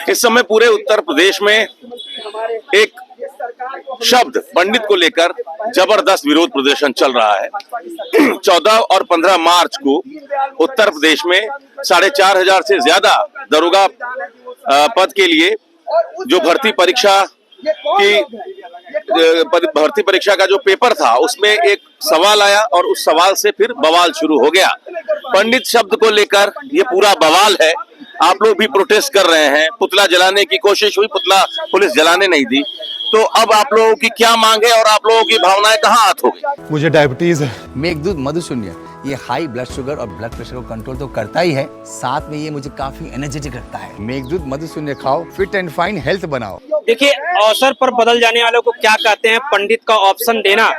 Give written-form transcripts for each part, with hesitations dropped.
इस समय पूरे उत्तर प्रदेश में एक शब्द पंडित को लेकर जबरदस्त विरोध प्रदर्शन चल रहा है। 14 और 15 मार्च को उत्तर प्रदेश में 4,500 से ज्यादा दरोगा पद के लिए जो भर्ती परीक्षा का जो पेपर था उसमें एक सवाल आया और उस सवाल से फिर बवाल शुरू हो गया। पंडित शब्द को लेकर ये पूरा बवाल है। आप लोग भी प्रोटेस्ट कर रहे हैं, पुतला जलाने की कोशिश हुई, पुतला पुलिस जलाने नहीं दी। तो अब आप लोगों की क्या मांग है और आप लोगों की भावनाएं कहाँ हाथ हो गई? मुझे डायबिटीज है। मेघदूत मधुशून्य ये हाई ब्लड शुगर और ब्लड प्रेशर को कंट्रोल तो करता ही है, साथ में ये मुझे काफी एनर्जेटिक रखता है। मेघदूत मधुशून्य खाओ, फिट एंड फाइन हेल्थ बनाओ। देखिए, अवसर पर बदल जाने वालों को क्या कहते हैं, पंडित का ऑप्शन देना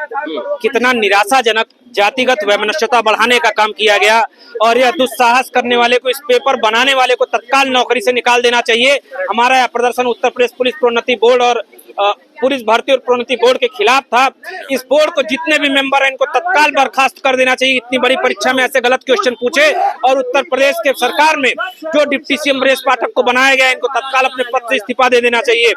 कितना निराशाजनक, जातिगत वैमनस्यता बढ़ाने का काम किया गया। और यह दुस्साहस करने वाले को, इस पेपर बनाने वाले को तत्काल नौकरी से निकाल देना चाहिए। हमारा यह प्रदर्शन उत्तर प्रदेश पुलिस प्रोन्नति बोर्ड और पुलिस भर्ती और प्रोन्नति बोर्ड के खिलाफ था। इस बोर्ड को जितने भी मेंबर हैं इनको तत्काल बर्खास्त कर देना चाहिए। इतनी बड़ी परीक्षा में ऐसे गलत क्वेश्चन पूछे और उत्तर प्रदेश के सरकार में जो डिप्टी सीएम ब्रजेश पाठक को बनाया गया, इनको तत्काल अपने पद से इस्तीफा दे देना चाहिए।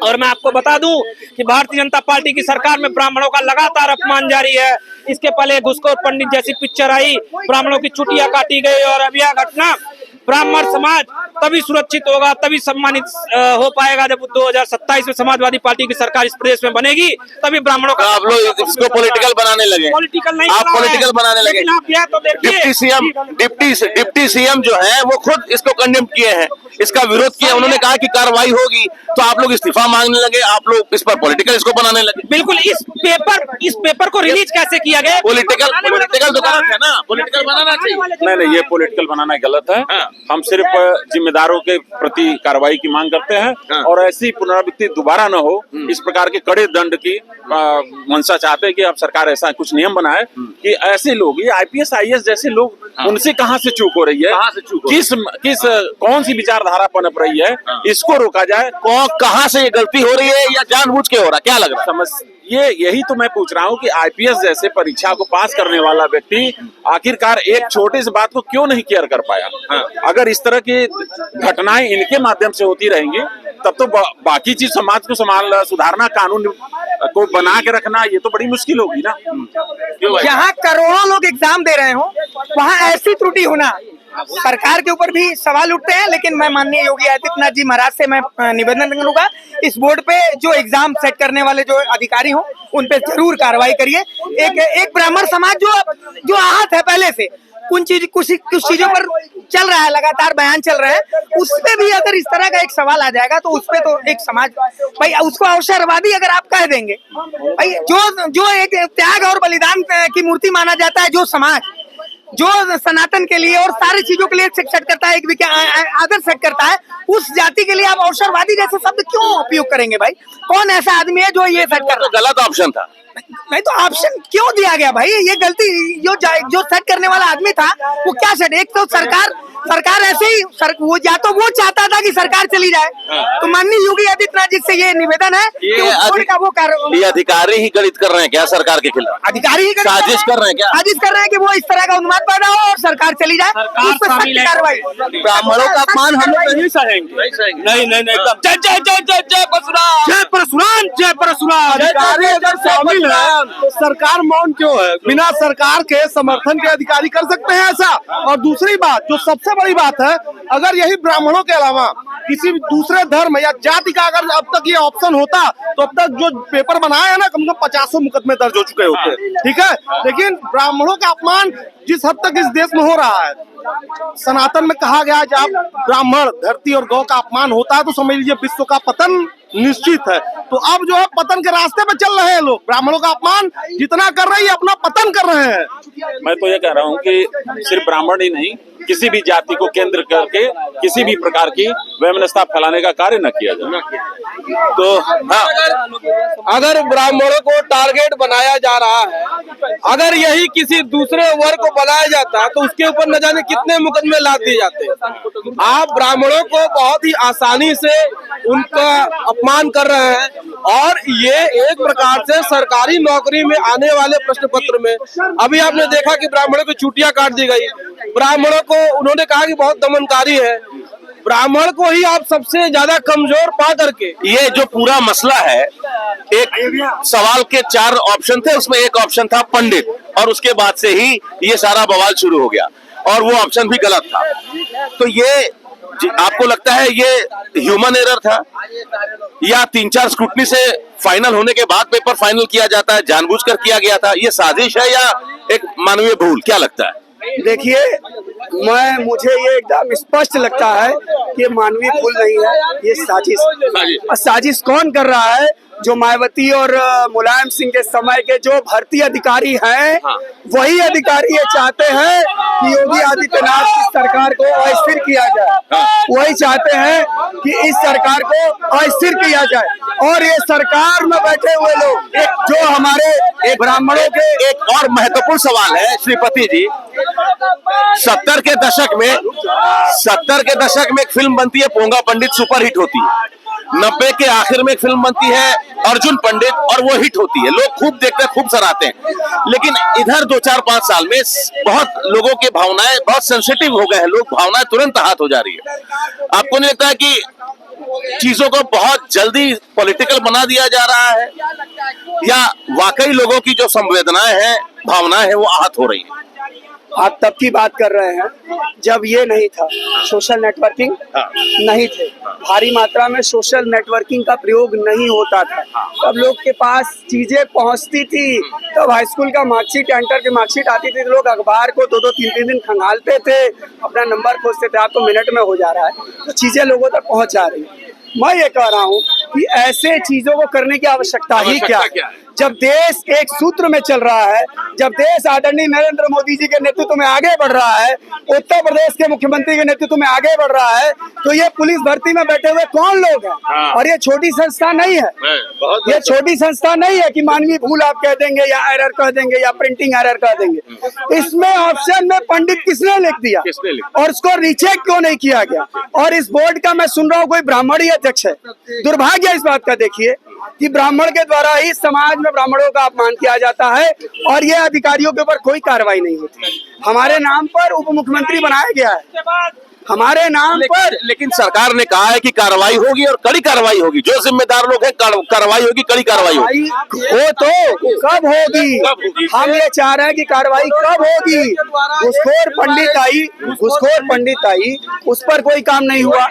और मैं आपको बता दूं कि भारतीय जनता पार्टी की सरकार में ब्राह्मणों का लगातार अपमान जारी है। इसके पहले घुसखोर पंडित जैसी पिक्चर आई, ब्राह्मणों की चुटियां काटी गई, और अब यह घटना। ब्राह्मण समाज तभी सुरक्षित होगा, तभी सम्मानित हो पाएगा जब 2027 में समाजवादी पार्टी की सरकार इस प्रदेश में बनेगी, तभी ब्राह्मणों का। आप लोग इसको पॉलिटिकल बनाने लगे। पॉलिटिकल नहीं, आप पॉलिटिकल बनाने लगे। आप यह तो देखिए, डिप्टी सीएम जो है वो खुद इसको कंडेम किए हैं, इसका विरोध किया। उन्होंने कहा कि कार्रवाई होगी, तो आप लोग इस्तीफा मांगने लगे, आप लोग इस पर पॉलिटिकल इसको बनाने लगे। बिल्कुल। इस पेपर को रिलीज कैसे किया गया? पॉलिटिकल तो गलत है ना, पॉलिटिकल बनाना चाहिए। नहीं, ये पॉलिटिकल बनाना गलत है। हम सिर्फ जिम्मेदारों के प्रति कार्रवाई की मांग करते हैं और ऐसी पुनरावृत्ति दोबारा न हो, इस प्रकार के कड़े दंड की मंशा चाहते हैं कि अब सरकार ऐसा कुछ नियम बनाए कि ऐसे लोग, ये आईपीएस आईएएस जैसे लोग, उनसे कहां से चूक हो रही है, किस कौन सी विचारधारा पनप रही है, इसको रोका जाए। कहां से ये गलती हो रही है या जानबूझ के हो रहा है, क्या लग रहा है? यही तो मैं पूछ रहा हूँ कि आईपीएस जैसे परीक्षा को पास करने वाला व्यक्ति आखिरकार एक छोटी सी बात को क्यों नहीं केयर कर पाया। अगर इस तरह की घटनाएं इनके माध्यम से होती रहेंगी तब तो बाकी चीज समाज को सुधारना, कानून को बना के रखना, ये तो बड़ी मुश्किल होगी ना। जहाँ करोड़ों लोग एग्जाम दे रहे हो वहाँ ऐसी त्रुटि होना, सरकार के ऊपर भी सवाल उठते हैं। लेकिन मैं माननीय योगी आदित्यनाथ जी महाराज से मैं निवेदन करूंगा, इस बोर्ड पे जो एग्जाम सेट करने वाले जो अधिकारी हों उन पे जरूर कार्रवाई करिए। एक ब्राह्मण समाज जो आहत है पहले से, कुछ चीजों पर चल रहा है, लगातार बयान चल रहे हैं, उस पे भी अगर इस तरह का एक सवाल आ जाएगा तो उस पे तो एक समाज भाई उसको अवसरवादी अगर आप कह देंगे, भाई जो एक त्याग और बलिदान की मूर्ति माना जाता है, जो समाज जो सनातन के लिए और सारी चीजों के लिए सेट करता है, एक आदर्श सेट करता है, उस जाति के लिए आप अवसरवादी जैसे शब्द क्यों उपयोग करेंगे? भाई कौन ऐसा आदमी है जो ये सेट कर रहा है? गलत ऑप्शन था। नहीं तो ऑप्शन क्यों दिया गया भाई? ये गलती जो सेट करने वाला आदमी था वो क्या सेट? एक तो सरकार ऐसे ही वो या तो वो चाहता था कि सरकार चली जाए, तो माननीय योगी आदित्यनाथ जी से ये निवेदन है कि ये अधिकारी ही गलत कर रहे हैं क्या सरकार के खिलाफ? अधिकारी ही साजिश कर रहे हैं क्या? साजिश कर रहे हैं कि वो इस तरह का उन्माद पैदा हो और सरकार चली जाए, उस पर सख्त कार्रवाई। ब्राह्मणों का अपमान हम लोग नहीं सहेंगे। नहीं, जय जय जय जय जय परशुराम, जय परशुराम, जय परशुराम। अधिकारी अगर शामिल है तो सरकार मौन क्यों है? बिना सरकार के समर्थन के अधिकारी कर सकते हैं ऐसा? और दूसरी बात, जो सबसे बड़ी बात है, अगर यही ब्राह्मणों के अलावा किसी दूसरे धर्म या जाति का अगर अब तक ये ऑप्शन होता तो अब तक जो पेपर बनाया है ना, कम से कम 50 मुकदमे दर्ज हो चुके होते। ठीक है, लेकिन ब्राह्मणों का अपमान जिस हद तक इस देश में हो रहा है, सनातन में कहा गया जब ब्राह्मण, धरती और गौ का अपमान होता है तो समझ लीजिए विश्व का पतन निश्चित है। तो अब जो है पतन के रास्ते पे चल रहे हैं लोग। ब्राह्मणों का अपमान जितना कर रहे हैं अपना पतन कर रहे हैं। मैं तो ये कह रहा हूँ कि सिर्फ ब्राह्मण ही नहीं, किसी भी जाति को केंद्र करके किसी भी प्रकार की वैमनस्यता फैलाने का कार्य न किया जाए। तो अगर ब्राह्मणों को टारगेट बनाया जा रहा है, अगर यही किसी दूसरे वर्ग को बनाया जाता है तो उसके ऊपर न जाने कितने मुकदमे लाद दिए जाते हैं। आप ब्राह्मणों को बहुत ही आसानी से उनका अपमान कर रहे हैं और ये एक प्रकार से सरकारी नौकरी में आने वाले प्रश्न पत्र में अभी आपने देखा कि ब्राह्मणों की चुटियां काट दी गई। ब्राह्मणों को उन्होंने कहा कि बहुत दमनकारी है। ब्राह्मण को ही आप सबसे ज्यादा कमजोर पा करके ये जो पूरा मसला है, एक सवाल के 4 ऑप्शन थे, उसमें एक ऑप्शन था पंडित, और उसके बाद से ही ये सारा बवाल शुरू हो गया, और वो ऑप्शन भी गलत था। तो ये आपको लगता है ये ह्यूमन एरर था, या 3-4 स्क्रूटनी से फाइनल होने के बाद पेपर फाइनल किया जाता है, जानबूझकर किया गया था, ये साजिश है या एक मानवीय भूल, क्या लगता है? देखिए, मुझे ये एकदम स्पष्ट लगता है कि मानवीय भूल नहीं है, ये साजिश। और साजिश कौन कर रहा है? जो मायावती और मुलायम सिंह के समय के जो भर्ती अधिकारी हैं, वही अधिकारी ये चाहते हैं कि योगी आदित्यनाथ की सरकार को अस्थिर किया जाए। वही चाहते हैं कि इस सरकार को अस्थिर किया जाए, और ये सरकार में बैठे हुए लोग जो हमारे एक ब्राह्मणों के एक और महत्वपूर्ण सवाल है श्रीपति जी, 70 के दशक में एक फिल्म बनती है पोंगा पंडित, सुपरहिट होती है। 90 के आखिर में एक फिल्म बनती है अर्जुन पंडित, और वो हिट होती है, लोग खूब देखते हैं, खूब सराहते हैं। लेकिन इधर 2-4-5 साल में बहुत लोगों की भावनाएं बहुत सेंसिटिव हो गए हैं, लोग भावनाएं तुरंत आहत हो जा रही है। आपको नहीं लगता है कि चीजों को बहुत जल्दी पॉलिटिकल बना दिया जा रहा है, या वाकई लोगों की जो संवेदनाएं हैं, भावनाएं हैं, वो आहत हो रही है? आप तब की बात कर रहे हैं जब ये नहीं था, सोशल नेटवर्किंग नहीं थे, भारी मात्रा में सोशल नेटवर्किंग का प्रयोग नहीं होता था, तब लोग के पास चीजें पहुंचती थी। तब हाई स्कूल का मार्कशीट, इंटर की मार्कशीट आती थी, तो लोग अखबार को 2-2, 3-3 दिन खंगालते थे, अपना नंबर खोजते थे, आपको मिनट में हो जा रहा है, तो चीजें लोगों तक पहुंच जा रही है। मैं ये कह रहा हूँ कि ऐसे चीजों को करने की आवश्यकता ही क्या है? जब देश एक सूत्र में चल रहा है, जब देश आदरणीय नरेंद्र मोदी जी के नेतृत्व में आगे बढ़ रहा है, उत्तर प्रदेश के मुख्यमंत्री के नेतृत्व में आगे बढ़ रहा है, तो ये पुलिस भर्ती में बैठे हुए कौन लोग हैं? और ये छोटी संस्था नहीं है, ये छोटी संस्था नहीं है कि मानवीय भूल आप कह देंगे, या एरर कह देंगे, या प्रिंटिंग एरर कह देंगे। इसमें ऑप्शन में पंडित किसने लिख दिया, और उसको रीचेक क्यों नहीं किया गया? और इस बोर्ड का मैं सुन रहा हूँ कोई ब्राह्मण ही अध्यक्ष है। दुर्भाग्य इस बात का देखिए कि ब्राह्मण के द्वारा ही समाज में ब्राह्मणों का अपमान किया जाता है, और ये अधिकारियों के ऊपर कोई कार्रवाई नहीं होती। हमारे नाम पर उप मुख्यमंत्री बनाया गया है, हमारे नाम पर, लेकिन सरकार ने कहा है कि कार्रवाई होगी, और कड़ी कार्रवाई होगी, जो जिम्मेदार लोग हैं कार्रवाई होगी, कड़ी कार्रवाई होगी। वो तो कब होगी? हम ये चाह रहे हैं कि कार्रवाई कब होगी? घुसखोर पंडित आई, उस पर कोई काम नहीं हुआ,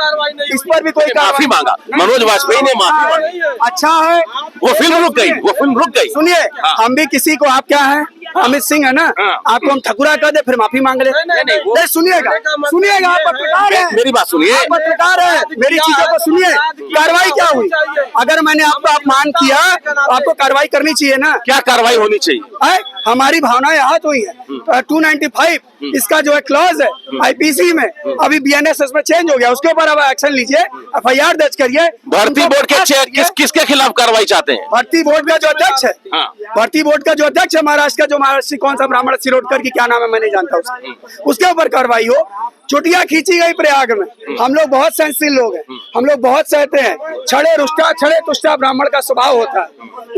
इस पर भी कोई माफी मांगा, मनोज वाजपेयी ने माफी मांगी। अच्छा है, वो फिल्म रुक गई। सुनिए, हम भी किसी को, आप क्या है, अमित सिंह है ना, आपको हम ठकुरा कर दे, फिर माफी मांग ले। सुनिएगा, आप पत्रकार हैं, मेरी बात सुनिए, आप पत्रकार हैं, मेरी चीजों को सुनिए। कार्रवाई क्या हुई? अगर मैंने आपको अपमान किया तो आपको कार्रवाई करनी चाहिए ना। क्या कार्रवाई होनी चाहिए? हमारी भावनाएं आहत हुई है। 295 इसका जो है क्लॉज है आईपीसी में, अभी बीएनएस में चेंज हो गया, उसके ऊपर अब एक्शन लीजिए, एफआईआर दर्ज करिए। भर्ती बोर्ड के किसके खिलाफ कार्रवाई चाहते हैं? भर्ती बोर्ड का जो अध्यक्ष है, भर्ती बोर्ड का जो अध्यक्ष है महाराष्ट्र का, जो महाराष्ट्र कौन सा ब्राह्मण सिरोडकर की क्या नाम है मैं नहीं जानता उसके ऊपर कार्रवाई हो। चुटिया खींची गई प्रयाग में, हम लोग बहुत सेंसिटिव लोग हैं, हम लोग बहुत सहते हैं, छड़े तुष्टा ब्राह्मण का स्वभाव होता है,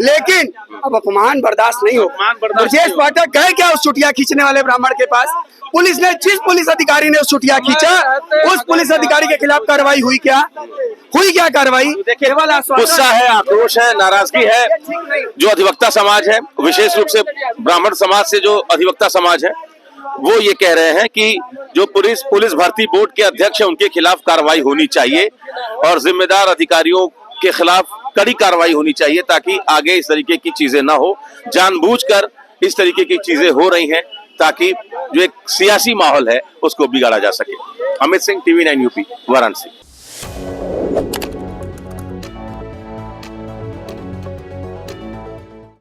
लेकिन अब अपमान बर्दाश्त नहीं होगा। ब्रजेश पाठक गए क्या उस चुटिया खींचने वाले ब्राह्मण के पास? पुलिस ने, जिस पुलिस अधिकारी ने उस चुटिया खींचा, उस पुलिस अधिकारी के खिलाफ कार्रवाई हुई क्या कार्रवाई? गुस्सा है, आक्रोश है, नाराजगी है। जो अधिवक्ता समाज है, विशेष रूप से ब्राह्मण समाज से जो अधिवक्ता समाज है, वो ये कह रहे हैं कि जो पुलिस भर्ती बोर्ड के अध्यक्ष है, उनके खिलाफ कार्रवाई होनी चाहिए, और जिम्मेदार अधिकारियों के खिलाफ कड़ी कार्रवाई होनी चाहिए, ताकि आगे इस तरीके की चीजें ना हो। जानबूझकर इस तरीके की चीजें हो रही हैं ताकि जो एक सियासी माहौल है उसको बिगाड़ा जा सके। Amit Singh, TV9 UP, Varanasi.